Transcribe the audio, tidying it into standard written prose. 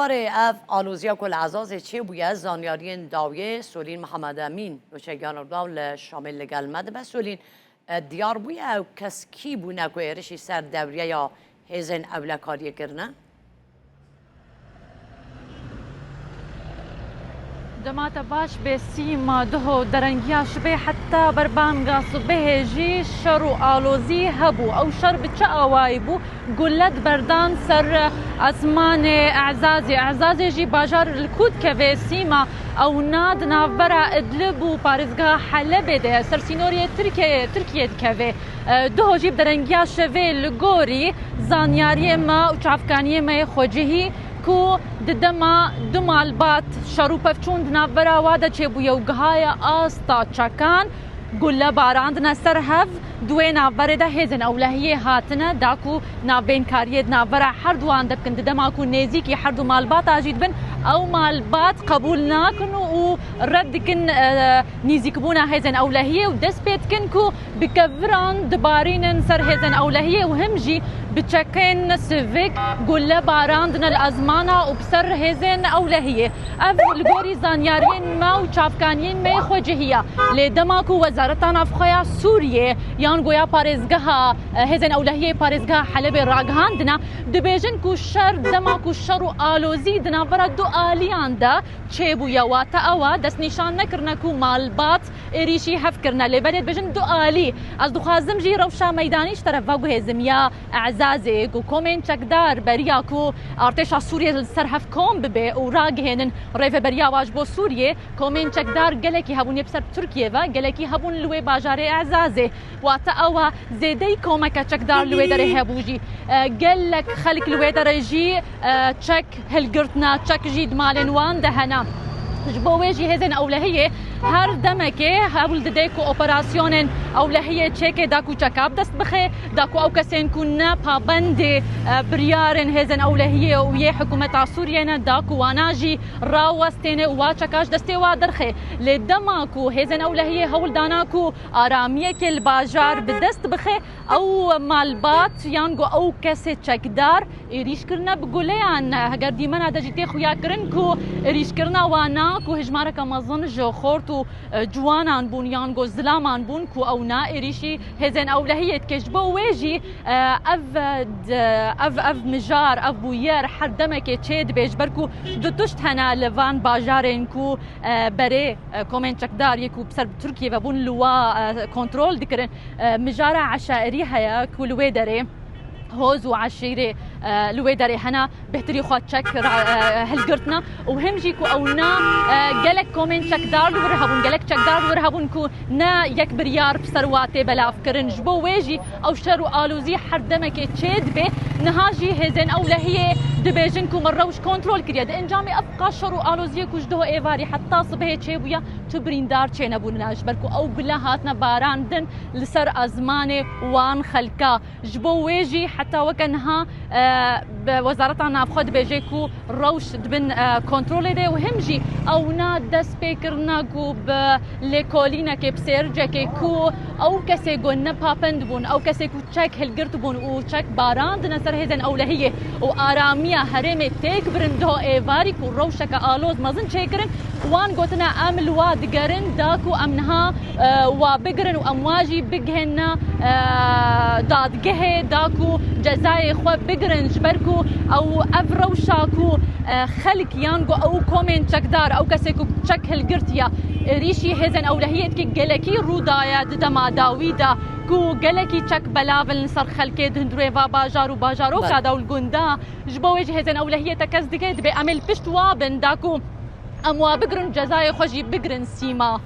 دبر اف آلوزیا کل عزاز چه بویه زانیارین داویه سولین محمد امین و چگان داول شامل لگل مد بسولین دیار بویه او کس کی بونه که ایرشی سر دوریه یا هزین اولکاریه کرنه؟ دمات باش بسيما دهو درنجيا شبه حتى بربانغا صبه جي شرو آلوزي هبو أو شر بتشا وايبو قلت بردان سر أزمان أعزازي جي باجار الكود كفي سيما أو ناد نافبرا إدلب بارزغا حلب ده سر سينوريا تركيا كفي دهو جيب درنجيا شبه لغوري زانياري ما وشافكاني ما خوجهي کو ددما دمالبات شروع پفچون دنابرا وادا چه بویا وگهایا آستا چکان گله باراند نسر هف دوی نابره ده هزن اولهیه هاتنه داکو نابین کاریه نابره هر دوان دبکن ددما کو نیزی کی هر دو مالبات آجید بن او مالبات قبول ناکن و رد کن نیزیک بونا هزن اولهیه و دست بیت کن کو بکفران دبارین سر هزن اولهیه و همجی بتشكين سيفيك قول باراندنا الازمانه وبسر هزن اولهيه اف الغوري زانيارين ما وشافكانين ما خوجهيه لدماكو وزارتنا افخيا سوريه يان غويا باريزغها هزن اولهيه باريزغها حلب راغهاندنا دبيجن كو شر دماكو شر الوزي دنا برد الياندا تشيبو يواتا اوا دس نشان نكرنكو مالبات اريشي هفكرنا لبلد بجن دؤالي از دخازم جي روشا ميدانيش طرف واغو هزميا اعزازي و كومين چکدار برياكو ارتشا سوريا سرهف كوم ببي و راگهنن ريف بريا واجبو سوريا كومين چکدار گلكي هبون يبسر تركيا و گلكي هبون لوي باجاري اعزازي واتا اوا زيدي كومك چکدار لوي دره هبوجي گلك خلق لوي دره جي چك هلگرتنا چك جيد مالن وان دهنا جبويجي هزن اولهيه هر دمكي هول ديكو اوبراسيون اولهيه تشيكي داكو چكاب دست بخي داكو او كسين كنا بابند بريارن هزن اولهيه ويا حكومه سوريا داكو واناجي راوستين واچكاش دستي وادرخي لدماكو هزن اولهيه هول داناكو اراميه كل باجار بدست بخي او مالبات يانغو او كسي چكدار ريش كرنا بقوليان هگر ديمنا دجيتي خويا كرنكو ريش كرنا وانا کو هجمارك مازن جو خورتو جوانان بون يانغو زلامان بون كو او نائريشي هزن اولهيه كجبو ويجي اف مجار اف بوير حردمك تشيد بيجبركو دوتشت هنا لفان باجارين كو بري كومين چکدار يكو بسر تركيا وبون لوا كنترول دكرن مجاره عشائري هيا كو لويدري هوز وعشيري لويدري هنا بهتري خو تشك هلقرتنا وهمجيكو او نا قالك كومين چکدار ورهبون قالك چکدار ورهبون كو نا يك بريار بسرواتي بلا فكرن جبو ويجي او شرو الوزي حردمك تشيد به نهاجي هزن اولهيه دبيجن كو مروش كنترول كريد انجامي ابقى شرو الوزي كو جدو ايفاري حتى صبح تشيبويا تبريندار تشينبون ناجبركو او بلا هاتنا باراندن لسر ازمانه وان خلكا جبو ويجي حتى وكانها بوزارتنا بخد بيجيكو روش دبن كنترول دي وهمجي او نا دس بيكرنا كو بليكولينا كي بسيرجا كي كو او كسي قلنا بابند بون او كسي كو تشك هلقرت بون او تشك باراند نسر هزن اولهيه واراميا هرمي تيك برندو ايفاري كو روشك الوز مازن شيكرن وان قوتنا امل وادقرن داكو امنها وبقرن وامواجي بقهن دادقه داكو جزاي خو بقرن جبركو او افروشاكو خلق يانغو او كومين چکدار او كسيكو چك هلقرتيا ريشي هزن اولهيه كي جلكي رودايا دما داويدا كو جلكي چك بلاول نصر خلكي دندريفا باجارو كادا والغوندا جبويج هزن اولهيه تكزدكيد بامل بشتوا بنداكو اموا بقرن جزاي خوجي بقرن سيما